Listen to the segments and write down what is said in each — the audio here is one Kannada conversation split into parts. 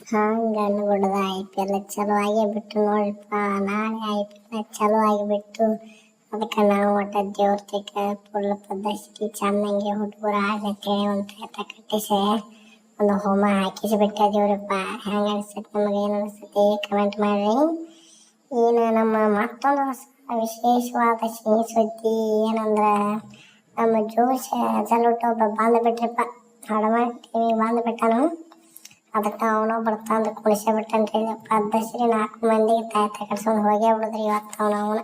ಹಂಗ ಅನ್ಬಿಡ್ದ IPL ಚಲೋ ಆಗೇ ಬಿಟ್ಟು ನೋಡ್ರಿಪ್ಪ. ನಾಳೆ IPL ಚಲೋ ಆಗಿಬಿಟ್ಟು ಅದಕ್ಕೆ ನಾವು ಒಟ್ಟ ದೇವ್ರ ತೆಗ ಫುಲ್ ಪದ್ಧತಿ ಚೆನ್ನಾಗಿ ಹುಡುಗರು ಆಡ್ಲಿಕ್ಕೆ ಒಂದು ಪ್ರಯತ್ನ ಕಟ್ಟಿಸಿ ಒಂದು ಹೋಮ ಹಾಕಿಸಿ ಬಿಟ್ಟಿದ್ದೀವ್ರಪ್ಪ. ಹೆಂಗೆ ಅನಿಸ್ತೈತಿ ನಮಗೆ, ಏನು ಅನಿಸ್ತೈತಿ ಕಮೆಂಟ್ ಮಾಡಿರಿ. ಏನು ನಮ್ಮ ಮತ್ತೊಂದು ವಿಶೇಷವಾದ ಸಿಹಿ ಸುದ್ದಿ ಏನಂದ್ರೆ ನಮ್ಮ ಜೋಶ್ ಜಲುಟ್ಟು ಒಬ್ಬ ಬಂದು ಬಿಟ್ರಿಪ್ಪ. ಹಡಮಾಡಿ ಟಿವಿಗೆ ಬಂದು ಬಿಟ್ಟನು. ಅದಕ್ಕೆ ಅವನು ಬರ್ತಾಂದು ಕುಣಿಸೇ ಬಿಟ್ಟನ್ರಿ. ಪದ್ಧತಿ 4 ಮಂದಿಗೆ ತಾಯ್ತ ಕಟ್ಸ್ಕೊಂಡು ಹೋಗೇ ಬಿಡಿದ್ರಿ ಇವತ್ತು ಅವನು.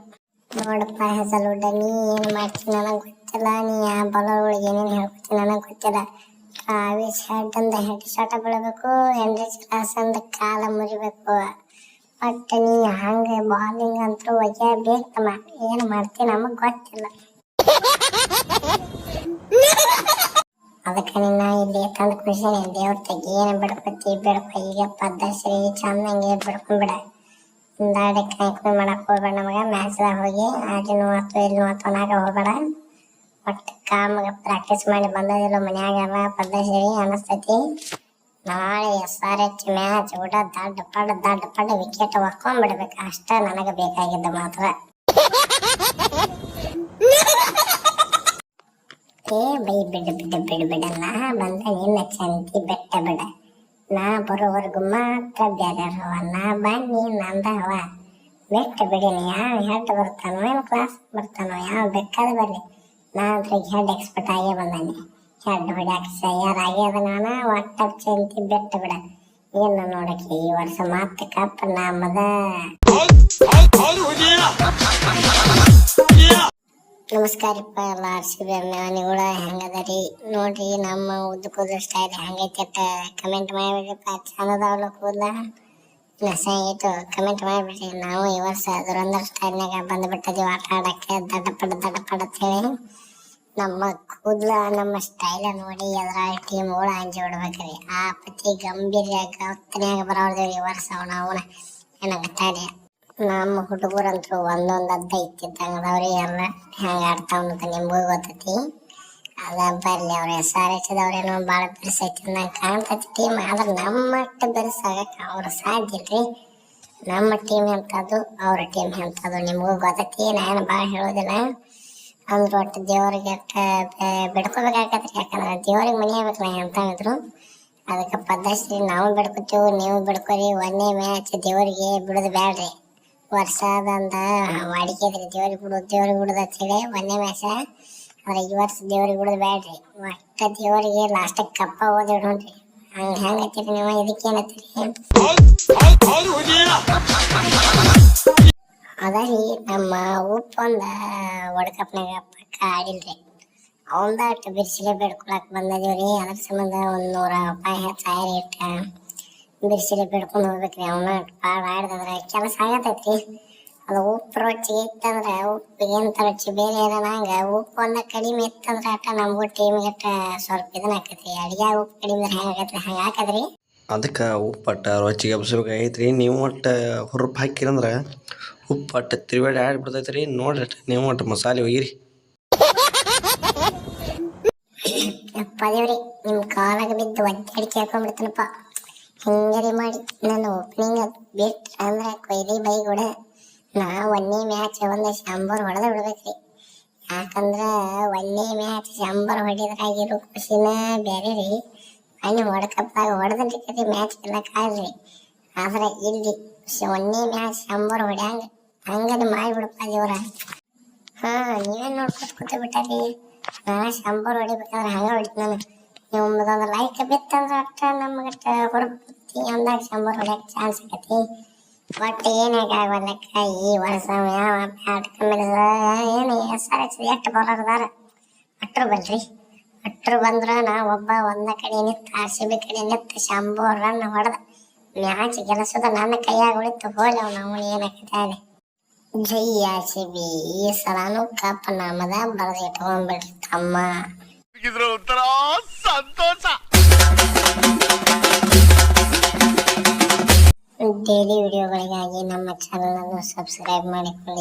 ನೋಡಪ್ಪ ಜಲುಡ್ಡ, ನೀ ಏನು ಮಾಡ್ತೀನಿ ನನಗೆ ಗೊತ್ತಿಲ್ಲ, ನೀ ಯಾವ ಬಲಗಳಿಗೆ ಏನೇನು ಹೇಳ್ಕೊತೀನಿ ನನಗೆ ಗೊತ್ತಿಲ್ಲ. ಟ್ರಾವಿಸ್ ಹೆಡ್ ಅಂದ ಹೆಡ್ ಶಾಟ ಬೀಳಬೇಕು, ಹೆನ್ರಿಚ್ ಕ್ಲಾಸ್ ಅಂದ ಕಾಲ ಮುರಿಬೇಕು. ಬಟ್ ನೀ ಹಂಗೆ ಬಾಲಿಂಗ್ ಅಂತೂ ಒಯ್ಯ ಬೇಕಮ್ಮ, ಏನು ಮಾಡ್ತೀನಿ ನಮಗೆ ಗೊತ್ತಿಲ್ಲ. ಅದಕ್ಕೆ ನಿನ್ನ ಇಲ್ಲಿ ತಂದು ಖುಷಿ ದೇವ್ರ ತೆಗಿ ಏನು ಬಿಡ್ಕೊತಿ ಬಿಡ್ಕೊ. ಈಗ ಪದ್ಧತಿ ಚಂದಂಗೆ ಬಿಡ್ಕೊಂಡ್ಬಿಡ. ಹಿಂದಾಡಿ ಕಾಯ್ಕೊಂಡು ಮಾಡಕ್ಕೆ ಹೋಗ್ಬೇಡ. ನಮಗೆ ಮ್ಯಾಚ್ದಾಗ ಹೋಗಿ ಆಡಿನೂ ಆತು ಇಲ್ಲಿ ಆತು ಅನ್ನಕ್ಕೆ ಹೋಗ್ಬೇಡ. ಒಟ್ಟು ಕಾಮಾಗ ಪ್ರಾಕ್ಟೀಸ್ ಮಾಡಿ ಬಂದದಿಲ್ಲ ಮನ್ಯಾಗೆಲ್ಲ ಪದ್ಧತಿ ಅನ್ನಿಸ್ತೈತಿ. ನಾಳೆ SRH ಮ್ಯಾಚ್ ಊಟ ದಡ್ಡ ಪಡ್ಡ ವಿಕೆಟ್ ಹೊಕ್ಕೊಂಡ್ಬಿಡ್ಬೇಕು. ಅಷ್ಟೇ ನನಗೆ ಬೇಕಾಗಿದ್ದ ಮಾತ್ರ. ಬೈ ಬಿಡಲ್ಲ ಬಂದ ನಿನ್ನ ಚಂತಿ ಬೆಟ್ಟ ಬಿಡ. ನಾ ಬರೋವರೆಗೂ ಮಾತ್ರ ಬೇರೆ ನಾ ಬನ್ನಿ ನಂದವ ಬೆಟ್ಟ ಬಿಡಿನಿ. ಯಾವ ಹೆಡ್ ಬರ್ತಾನೋ ಏನು ಕ್ಲಾಸ್ ಬರ್ತಾನೋ ಯಾವ ಬೇಕಾದ್ರೆ ಬರಲಿ, ನಾ ಅಂದ್ರೆ ಹೆಡ್ ಎಕ್ಸ್ಪರ್ಟ್ ಆಗೇ ಬಂದಾನೆ. ಹೆಡ್ ಹೊಡ್ಯಾಕ ತಯಾರಾಗ್ಯದ. ನಾನು ಒಟ್ಟ ಚಂತಿ ಬೆಟ್ಟ ಬಿಡ. ಏನು ನೋಡಕ್ಕೆ ಈ ವರ್ಷ ಮತ್ತೆ ಕಪ್ ನಮ್ಮದ. ನಮಸ್ಕಾರಪ್ಪ ಎಲ್ಲ RCB ಅಭಿಮಾನಿಗಳ, ಹೆಂಗದರಿ ನೋಡ್ರಿ. ನಮ್ಮ ಉದ್ದಕ್ಕೂದ ಸ್ಟೈಲ್ ಹೆಂಗೈತೆ ಕಮೆಂಟ್ ಮಾಡಿಬಿಡ್ರಿಪ್ಪ. ಚಂದದವಲ್ಲ ಕೂದಲ ನಸಾಗಿತ್ತು ಕಮೆಂಟ್ ಮಾಡಿಬಿಡ್ರಿ. ನಾವು ಈ ವರ್ಷ ದುರಂದರ ಸ್ಟೈಲ್ನಾಗ ಬಂದುಬಿಟ್ಟಿದ್ದೀವಿ ಆಟ ಆಡೋಕ್ಕೆ. ದಡ್ಡ ಅಂತ ಹೇಳಿ ನಮ್ಮ ಕೂದಲ ನಮ್ಮ ಸ್ಟೈಲ ನೋಡಿ ಎದುರಾಳಿ ಟೀಮ್ಗಳು ಅಂಜಿ ಬಿಡ್ಬೇಕ್ರಿ. ಆ ಪತಿ ಗಂಭೀರ್ಯಾಗ ಒತ್ತನೆಯಾಗ ಬರೋದೇವ್ರಿ ಈ ವರ್ಷ. ಅವನ ಏನಾಗತ್ತಾನೆ ನಮ್ಮ ಹುಡುಗರಂತೂ ಒಂದೊಂದು ಅದ್ದ ಇತ್ತಿದ್ದಂಗದವ್ರಿ. ಎಲ್ಲ ಹೆಂಗೆ ಆಡ್ತಾವ ಅಂತ ನಿಮಗೂ ಗೊತ್ತೈತಿ. ಅದ ಬರ್ಲಿ ಅವ್ರ SRH ದವ್ರೇನೋ ಭಾಳ ಬೆರೆಸೈತಿ ನಂಗೆ ಕಾಣ್ತೈತಿ ಟೀಮ್. ಆದ್ರೆ ನಮ್ಮಟ್ಟು ಬೆರೆಸಾಗಕ್ಕೆ ಅವ್ರು ಸಾಧ್ಯ ಇಲ್ರಿ. ನಮ್ಮ ಟೀಮ್ ಎಂಥದ್ದು ಅವ್ರ ಟೀಮ್ ಎಂಥದ್ದು ನಿಮಗೂ ಗೊತ್ತೈತಿ. ನಾನು ಭಾಳ ಹೇಳೋದಿಲ್ಲ. ಅಂದ್ರೆ ಒಟ್ಟು ದೇವ್ರಿಗೆ ಬಿಡ್ಕೋಬೇಕಾಗತ್ರಿ. ಯಾಕಂದ್ರೆ ದೇವ್ರಿಗೆ ಮನೆ ಆಗ್ಬೇಕಲ್ಲ ಎಂತಾಗಿದ್ರು. ಅದಕ್ಕೆ ಪದ್ಧತಿ ನಾವು ಬಿಡ್ಕೊತೀವಿ, ನೀವು ಬಿಡ್ಕೊರಿ. ಒಂದೇ ಮ್ಯಾಚ್ ದೇವರಿಗೆ ಬಿಡೋದು ಬ್ಯಾಡ್ರಿ. ವರ್ಷದಂದ ವಾಡಿಕೆ ಇದ್ರಿ ದೇವ್ರಿಗೆ ಬಿಡೋದು ಅಂತೇಳಿ ಒಂದೇ ಮ್ಯಾಚ. ಆದ್ರೆ ಈ ವರ್ಷ ದೇವ್ರಿಗೆ ಬಿಡೋದು ಬ್ಯಾಡ್ರಿ. ಒಟ್ಟ ದೇವರಿಗೆ ಲಾಸ್ಟಿಗೆ ಕಪ್ಪ ಓದಿ ನೋಡ್ರಿ. ಹೆಂಗೆ ಹತ್ತೀರಿ ನೀವು, ಇದಕ್ಕೇನತ್ತೀರಿ ಅದರಿ. ನಮ್ಮ ಉಪ್ಪೊಂದ ವರ್ಲ್ಡ್ ಕಪ್ನಾಗ ಪಕ್ಕ ಆಡಿಲ್ರಿ. ಅವಂದ ಅಷ್ಟು ಬಿರ್ಸಿಲೆ ಬಿಡ್ಕೊಳಕ್ ಬಂದದೀವ್ರಿ. ಅದ್ರ ಸಂಬಂಧ ₹100 1000 ಇಟ್ಟ ಬಿರ್ಸಿಲೆ ಬಿಡ್ಕೊಂಡು ಹೋಗ್ಬೇಕ್ರಿ. ಅವನ ಭಾಳ ಆಡ್ದಂದ್ರೆ ಕೆಲಸ ಆಗತೈತ್ರಿ. ಅದು ಉಪ್ಪು ರುಚಿಗೆ ಇತ್ತಂದ್ರೆ ಉಪ್ಪಿಗೆ ಎಂತ ರುಚಿ ಬೇರೆ ಇರೋಣ. ಹಂಗೆ ಉಪ್ಪು ಒಂದ ಕಡಿಮೆ ಇತ್ತಂದ್ರೆ ಅಟ್ಟ ನಮಗೂ ಟೀಮ್ಗೆ ಸ್ವಲ್ಪ ಇದನ್ನ ಹಾಕೈತ್ರಿ. ಅಡಿಗೆ ಉಪ್ಪು ಕಡಿಮೆ ಹೆಂಗಾಗತ್ರಿ ಹಂಗೆ ಹಾಕದ್ರಿ. ಅದಕ್ಕೆ ಉಪ್ಪಟ್ಟ ರುಚಿಗೆ ಹಬ್ಸ್ಬೇಕಾಗೈತ್ರಿ. ನೀವು ಒಟ್ಟು ಹುರುಪು ಹಾಕಿರಂದ್ರೆ ಉಪ್ಪು ಅಟ್ಟ ತಿರುವಾಡಿ ಆಡ್ಬಿಡ್ತೈತೆ ರೀ. ನೋಡ್ರಿ ನೀವು ಒಟ್ಟು ಮಸಾಲೆ ಒಯ್ಯಿರಿ. ಅಪ್ಪ ದೇವ್ರಿ, ನಿಮ್ಮ ಕಾಲಾಗ ಬಿದ್ದು ಒದ್ದಾಡಿ ಕೇಳ್ಕೊಂಡ್ಬಿಡ್ತೀನಪ್ಪ. ಹಿಂಗರಿ ಮಾಡಿ ನನ್ನ ಓಪನಿಂಗ್ ಬಿಟ್ರೆ ಅಂದ್ರೆ ಕೊಯ್ಲಿ ಬೈಗೂಡ ನಾ ಒಂದೇ ಮ್ಯಾಚ್ ಒಂದು 100 ಹೊಡೆದ ಬಿಡ್ಬೇಕ್ರಿ. ಯಾಕಂದ್ರೆ ಒಂದೇ ಮ್ಯಾಚ್ 100 ಹೊಡಿದ್ರಾಗಿರೋ ಖುಷಿನ ಬೇರೆ ರೀ. ಅಲ್ಲಿ ವರ್ಲ್ಡ್ ಕಪ್ದಾಗ ಹೊಡೆದ್ರಿ ಮ್ಯಾಚ್ ಗೆಲ್ಲಕ್ಕಾಗ್ರಿ. ಆದ್ರೆ ಇಲ್ಲಿ ಒಂದೇ ಮ್ಯಾಚ್ 100 ಹೊಡ್ಯಾಂಗ ಹಂಗದ ಮಾಡಿಬಿಡಪ್ಪ ದೇವ್ರ. ನೀವೇನು ನೋಡ್ಕೊತ ಕೂತ ಬಿಟ್ಟಾರಿ. ನಾನು 100 ಹೊಡಿಬೇಕಾದ್ರೆ ಹಂಗೆ ಹೊಡಿತು. ನಾನು ನಿಮ್ಮದೊಂದು ಲೈಕ್ ಬಿತ್ತಂದ್ರೆ ಅಷ್ಟ ನಮ್ಗಟ್ಟ ಹೊರತಿ ಅಂದಾಗ 100 ಹೊಡ್ಯಕ್ಕೆ ಚಾನ್ಸ್ ಆಕತಿ. ಒಟ್ಟು ಏನಾಗವಲ್ಲಕ್ಕ ಈ ವರ್ಷ ಯಾವ ಬ್ಯಾಟ್ ಕಮ್ಮಿಲ್ಲ. ಏನು SRH ಎಷ್ಟು ಬೌಲರ್ ಅದಾರ ಅಟ್ರು ಬಲ್ರಿ. ಅಟ್ರು ಬಂದ್ರೆ ನಾ ಒಂದ ಕಡೆ ನಿಂತು RCB ಕಡೆ ನಿಂತು 100 ರನ್ ಹೊಡೆದ ಮ್ಯಾಚ್ ಗೆಲ್ಲಿಸೋದ ನನ್ನ ಕೈಯಾಗ ಉಳಿತು. ಹೋಲಿ ನಾವು ಏನಾಗ್ತದೆ. ಜೈ RCB, ಈ ಸಲನೂ ಕಪ್ ನಮ್ಮದ ಬರೆದು ಇಟ್ಕೊಂಡ್ಬಿಡ್ರಿ ತಮ್ಮ. ಸಂತೋಷ. ಡೈಲಿ ವಿಡಿಯೋಗಳಿಗಾಗಿ ನಮ್ಮ ಚಾನಲ್ ಅನ್ನು ಸಬ್ಸ್ಕ್ರೈಬ್ ಮಾಡಿಕೊಳ್ಳಿ.